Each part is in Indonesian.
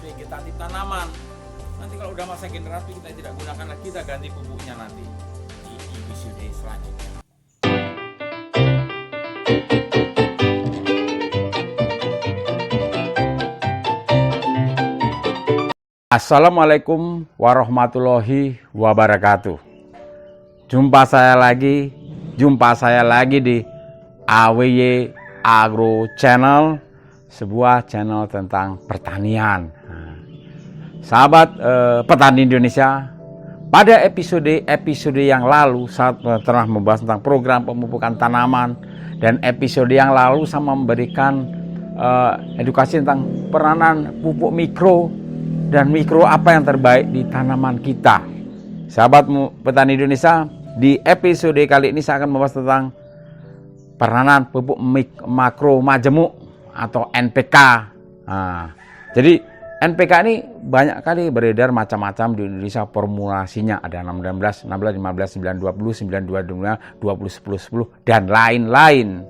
vegetatif tanaman. Nanti kalau udah masa generatif kita tidak gunakan lagi, kita ganti pupuknya nanti di episode selanjutnya. Assalamualaikum warahmatullahi wabarakatuh. Jumpa saya lagi di AWY Agro Channel, sebuah channel tentang pertanian. Sahabat petani Indonesia, pada episode yang lalu saya telah membahas tentang program pemupukan tanaman, dan episode yang lalu saya memberikan edukasi tentang peranan pupuk mikro dan mikro apa yang terbaik di tanaman kita. Sahabat petani Indonesia, di episode kali ini saya akan membahas tentang peranan pupuk makro majemuk atau NPK. Jadi NPK ini banyak kali beredar macam-macam di Indonesia, formulasinya ada 16, 15, 9, 20, 9, 22, 20, 10, 10 dan lain-lain.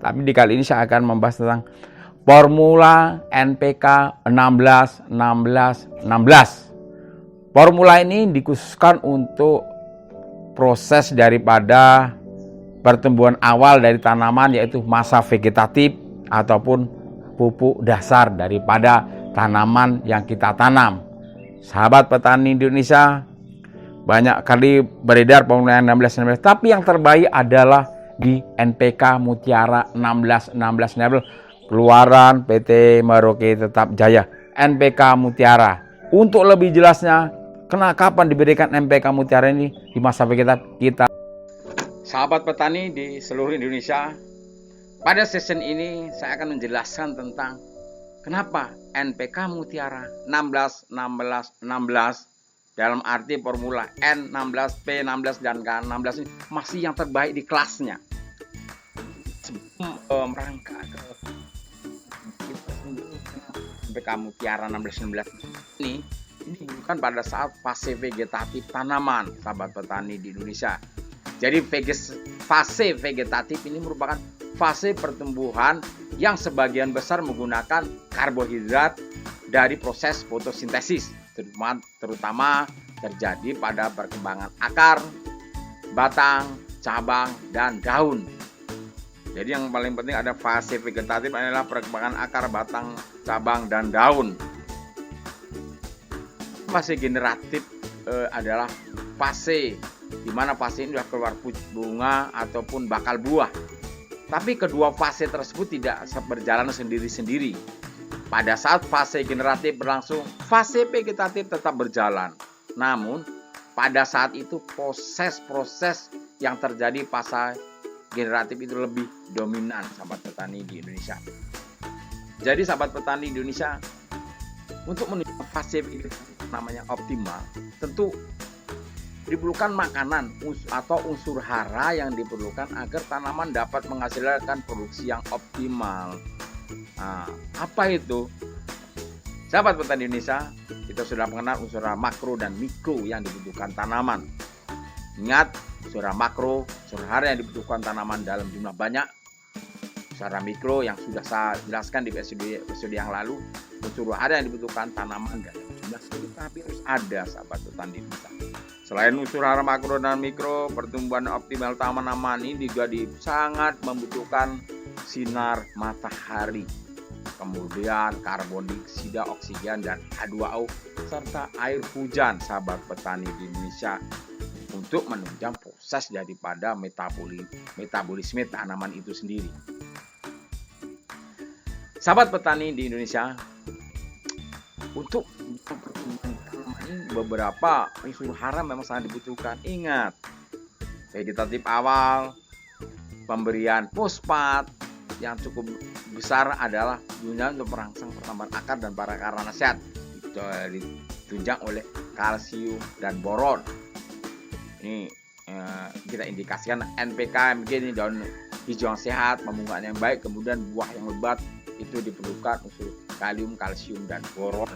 Tapi di kali ini saya akan membahas tentang formula NPK 16, 16, 16. Formula ini dikhususkan untuk proses daripada pertumbuhan awal dari tanaman, yaitu masa vegetatif ataupun pupuk dasar daripada tanaman yang kita tanam. Sahabat petani Indonesia, banyak kali beredar formula 16, 16, tapi yang terbaik adalah di NPK Mutiara 16, 16, 16. Keluaran PT Merauke Tetap Jaya, NPK Mutiara. Untuk lebih jelasnya, kapan diberikan NPK Mutiara ini di masa vegetatif kita. Sahabat petani di seluruh Indonesia, pada season ini saya akan menjelaskan tentang kenapa NPK Mutiara 16, 16, 16 dalam arti formula N16, P16 dan K16 ini masih yang terbaik di kelasnya. Sebelum merangkak ke NPK Mutiara 16-19 ini bukan pada saat fase vegetatif tanaman, sahabat petani di Indonesia. Jadi fase vegetatif ini merupakan fase pertumbuhan yang sebagian besar menggunakan karbohidrat dari proses fotosintesis, terutama terjadi pada perkembangan akar, batang, cabang, dan daun. Jadi yang paling penting ada fase vegetatif adalah perkembangan akar, batang, cabang, dan daun. Fase generatif adalah fase di mana fase ini sudah keluar bunga ataupun bakal buah. Tapi kedua fase tersebut tidak berjalan sendiri-sendiri. Pada saat fase generatif berlangsung, fase vegetatif tetap berjalan. Namun pada saat itu proses-proses yang terjadi fase generatif itu lebih dominan, sahabat petani di Indonesia. Jadi sahabat petani Indonesia, untuk menuju fase namanya optimal, tentu diperlukan makanan atau unsur hara yang diperlukan agar tanaman dapat menghasilkan produksi yang optimal. Apa itu? Sahabat petani Indonesia, kita sudah mengenal unsur hara makro dan mikro yang dibutuhkan tanaman. Ingat, unsur hara makro, unsur hara yang dibutuhkan tanaman dalam jumlah banyak. Unsur hara mikro yang sudah saya jelaskan di episode yang lalu, unsur hara yang dibutuhkan tanaman dalam jumlah sedikit tapi harus ada, sahabat petani Indonesia. Selain unsur hara makro dan mikro, pertumbuhan optimal tanaman ini juga sangat membutuhkan sinar matahari, kemudian karbon dioksida, oksigen, dan H2O, serta air hujan, sahabat petani di Indonesia, untuk menunjang proses daripada metabolisme tanaman itu sendiri. Sahabat petani di Indonesia, untuk pertumbuhan tanaman ini beberapa unsur hara memang sangat dibutuhkan. Ingat, vegetatif awal, pemberian fosfat yang cukup besar adalah gunanya untuk merangsang pertambahan akar dan para akar sehat, ditunjang oleh kalsium dan boron. Ini kita indikasikan NPK ini daun hijau yang sehat, pembungaan yang baik, kemudian buah yang lebat, itu diperlukan unsur kalium, kalsium, dan boron.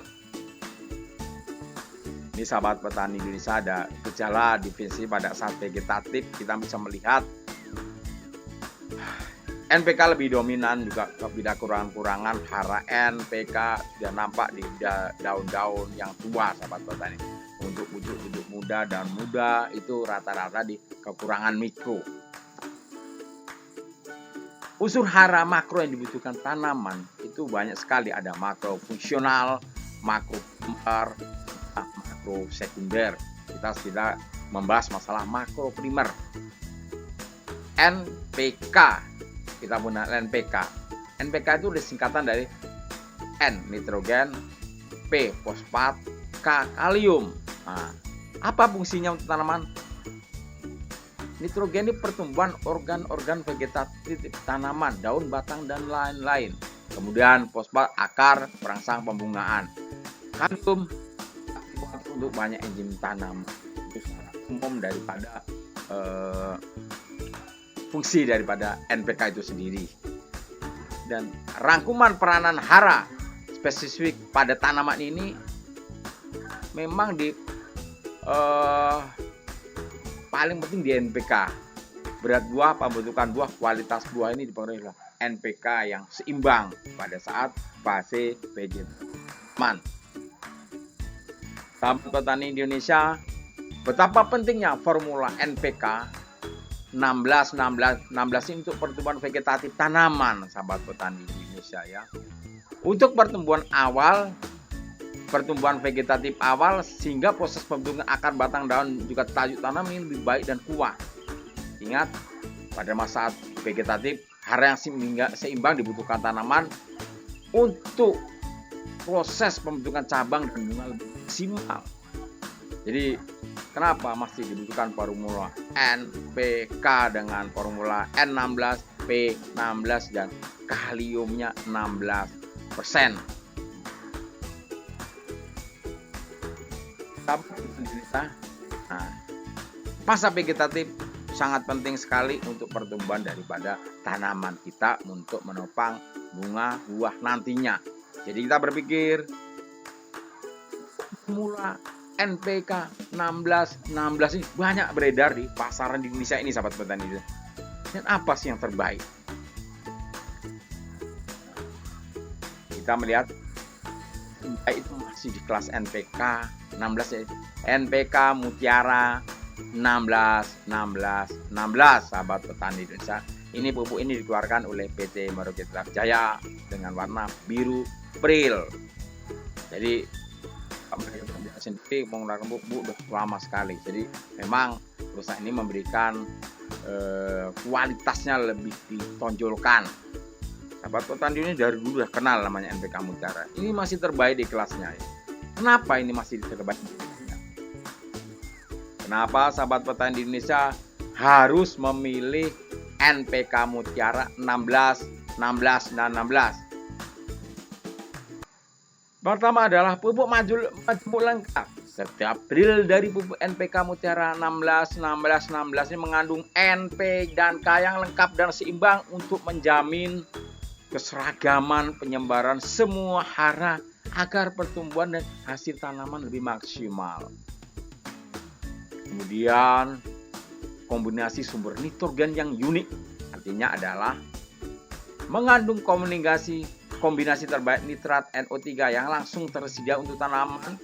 Ini sahabat petani Indonesia, ada gejala definisi pada saat vegetatif kita bisa melihat NPK lebih dominan juga tidak kurang-kurangan hara NPK sudah nampak di daun-daun yang tua sahabat petani. Untuk pucuk-pucuk muda dan muda itu rata-rata di kekurangan mikro. Unsur hara makro yang dibutuhkan tanaman itu banyak sekali, ada makro fungsional, makro primer, makro sekunder. Kita sudah membahas masalah makro primer. NPK, kita punya NPK. NPK itu disingkatan dari N nitrogen, P fosfat, K kalium. Nah, apa fungsinya untuk tanaman? Nitrogen ini pertumbuhan organ-organ vegetatif tanaman, daun, batang, dan lain-lain. Kemudian fosfat akar, perangsang pembungaan. Kalium untuk banyak enzim tanaman. Itu secara umum daripada fungsi daripada NPK itu sendiri. Dan rangkuman peranan hara spesifik pada tanaman ini memang paling penting di NPK. Berat buah, pembentukan buah, kualitas buah ini dipengaruhi oleh NPK yang seimbang pada saat fase vegetaman. Sahabat petani Indonesia, betapa pentingnya formula NPK 16 ini untuk pertumbuhan vegetatif tanaman, sahabat petani Indonesia ya. Untuk pertumbuhan vegetatif awal sehingga proses pembentukan akar, batang, daun juga tajuk tanam ini lebih baik dan kuat. Ingat, pada masa vegetatif hara yang seimbang dibutuhkan tanaman untuk proses pembentukan cabang dan bunga lebih maksimal. Jadi kenapa masih dibutuhkan formula NPK dengan formula N16, P16 dan kaliumnya 16%. Nah, masa vegetatif sangat penting sekali untuk pertumbuhan daripada tanaman kita untuk menopang bunga buah nantinya. Jadi kita berpikir formula NPK 16 ini banyak beredar di pasaran di Indonesia ini, sahabat petani. Dan apa sih yang terbaik? Kita melihat itu masih di kelas NPK 16 ya. NPK Mutiara 16 sahabat petani Indonesia. Ini pupuk ini dikeluarkan oleh PT Merauke Jaya dengan warna biru pril. Jadi sendiri menggunakan pupuk udah lama sekali. Jadi memang perusahaan ini memberikan kualitasnya lebih ditonjolkan. Sahabat petani ini dari dulu udah kenal namanya NPK Mutiara. Ini masih terbaik di kelasnya ya. Kenapa ini masih terbaik? Kenapa sahabat petani di Indonesia harus memilih NPK Mutiara 16, dan 16? Pertama adalah pupuk majemuk lengkap. Setiap drill dari pupuk NPK Mutiara 16 ini mengandung NP dan K yang lengkap dan seimbang untuk menjamin keseragaman penyebaran semua hara agar pertumbuhan dan hasil tanaman lebih maksimal. Kemudian kombinasi sumber nitrogen yang unik, artinya adalah mengandung kombinasi terbaik nitrat NO3 yang langsung tersedia untuk tanaman,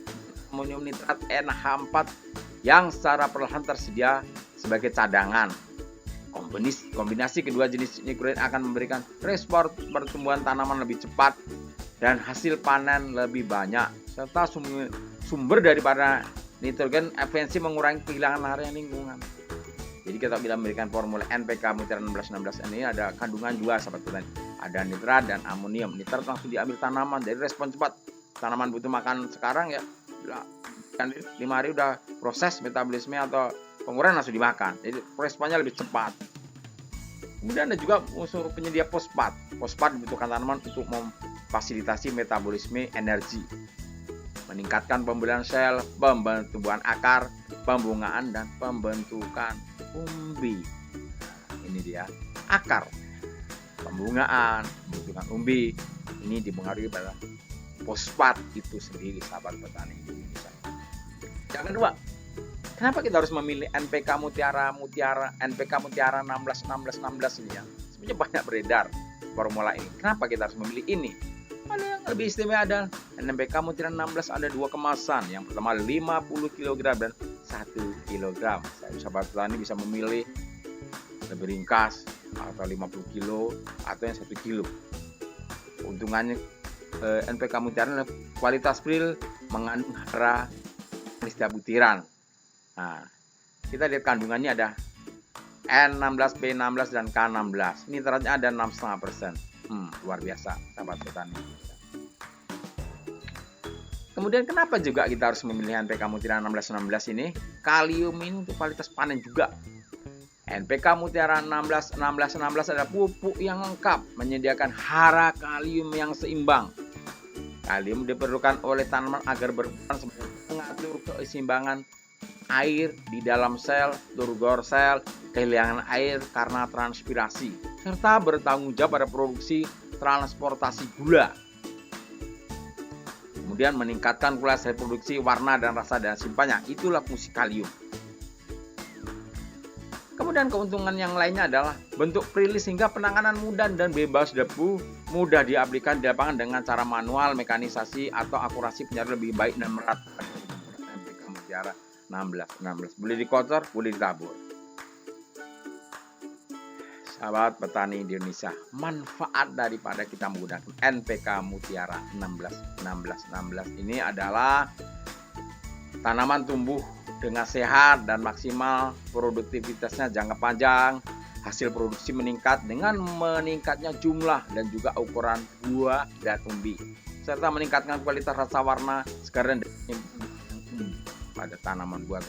amonium nitrat NH4 yang secara perlahan tersedia sebagai cadangan. Kombinasi kedua jenis nitrogen akan memberikan respon pertumbuhan tanaman lebih cepat dan hasil panen lebih banyak, serta sumber daripada nitrogen efisiensi mengurangi kehilangan hara lingkungan. Jadi kita bila memberikan formula NPK Mutiara 16 ini ada kandungan dua, sahabat petani. Ada nitrat dan amonium. Nitrat langsung diambil tanaman, jadi respon cepat. Tanaman butuh makan sekarang ya, kan 5 hari udah proses metabolisme atau penguraian langsung dimakan. Jadi responnya lebih cepat. Kemudian ada juga unsur penyedia fosfat. Fosfat dibutuhkan tanaman untuk memfasilitasi metabolisme energi, meningkatkan pembelian sel, pembentukan akar, pembungaan, dan pembentukan umbi. Ini dia akar, pembungaan, pembentukan umbi. Ini dipengaruhi pada fosfat itu sendiri, sahabat petani Indonesia. Yang kedua, kenapa kita harus memilih NPK Mutiara NPK Mutiara 16 ini ya? punya banyak beredar formula ini. Kenapa kita harus memilih ini? Ada yang lebih istimewa, ada NPK Mutiara 16, ada 2 kemasan. Yang pertama 50 kg dan 1 kg. Sahabat petani bisa memilih lebih ringkas atau 50 kilo atau yang 1 kilo. Keuntungannya NPK Mutiara kualitas pril mengandung hara lista butiran. Nah, kita lihat kandungannya ada N16, P16 dan K16. Nitratnya ada 6,5%. Luar biasa, sahabat petani. Kemudian kenapa juga kita harus memilih NPK Mutiara 16 ini? Kalium ini untuk kualitas panen juga. NPK Mutiara 16 adalah pupuk yang lengkap, menyediakan hara kalium yang seimbang. Kalium diperlukan oleh tanaman agar berperan sebagai pengatur keseimbangan air di dalam sel, turgor sel, kehilangan air karena transpirasi, serta bertanggung jawab pada produksi transportasi gula. Kemudian meningkatkan kualitas reproduksi, warna dan rasa dan simpannya. Itulah fungsi kalium. Kemudian keuntungan yang lainnya adalah bentuk prilis hingga penanganan mudah dan bebas debu, mudah diaplikasikan di lapangan dengan cara manual, mekanisasi atau akurasi penyaluran lebih baik dan merata. NPK Mutiara 16 boleh dikotor, boleh ditabur. Sahabat petani di Indonesia, manfaat daripada kita menggunakan NPK Mutiara 16 ini adalah tanaman tumbuh dengan sehat dan maksimal, produktivitasnya jangka panjang, hasil produksi meningkat dengan meningkatnya jumlah dan juga ukuran buah dan umbi, serta meningkatkan kualitas rasa, warna, segar dan pada tanaman buah.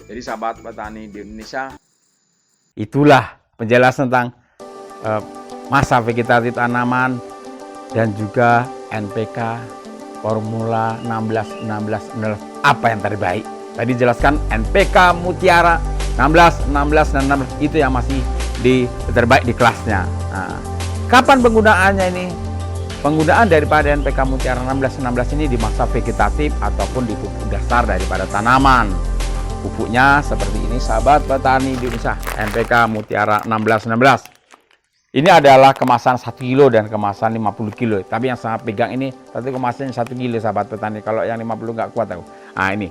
Jadi sahabat petani di Indonesia, itulah penjelasan tentang masa vegetatif tanaman dan juga NPK formula 16 apa yang terbaik. Tadi jelaskan NPK Mutiara 16 dan 16 itu yang masih terbaik di kelasnya. Nah, kapan penggunaannya ini? Penggunaan daripada NPK Mutiara 16 ini di masa vegetatif ataupun di pupuk dasar daripada tanaman. Pupuknya seperti ini sahabat petani di Indonesia, NPK Mutiara 16. Ini adalah kemasan 1 kilo dan kemasan 50 kilo. Tapi yang saya pegang ini satu kemasan 1 kilo sahabat petani. Kalau yang 50 nggak kuat aku. Nah ini.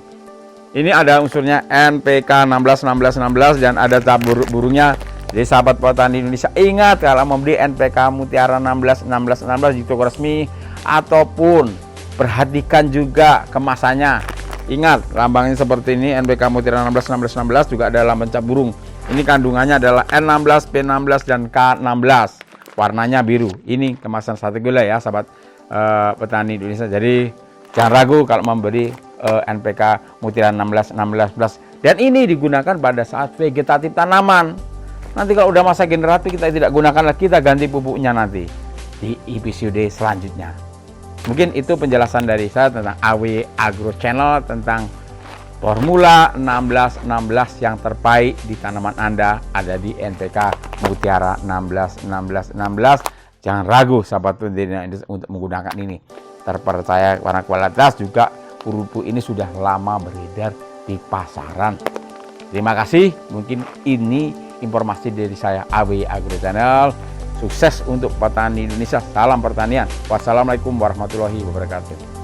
Ini ada unsurnya NPK 16 dan ada tab burungnya. Jadi sahabat petani Indonesia, ingat kalau membeli NPK Mutiara 16 di toko resmi ataupun perhatikan juga kemasannya. Ingat lambangnya seperti ini, NPK Mutiara 16 juga ada lambang cap burung. Ini kandungannya adalah N16, P16 dan K16. Warnanya biru. Ini kemasan 1 kilo ya sahabat petani Indonesia. Jadi jangan ragu kalau membeli NPK Mutiara 16. Dan ini digunakan pada saat vegetatif tanaman. Nanti kalau udah masa generatif kita tidak gunakan lagi, kita ganti pupuknya nanti di episode selanjutnya. Mungkin itu penjelasan dari saya tentang AW Agro Channel tentang formula 16 yang terbaik di tanaman Anda ada di NPK Mutiara 16. Jangan ragu sahabat untuk menggunakan ini. Terpercaya karena kualitas juga pupuk ini sudah lama beredar di pasaran. Terima kasih. Mungkin ini informasi dari saya AW Agro Channel. Sukses untuk petani Indonesia. Salam pertanian. Wassalamualaikum warahmatullahi wabarakatuh.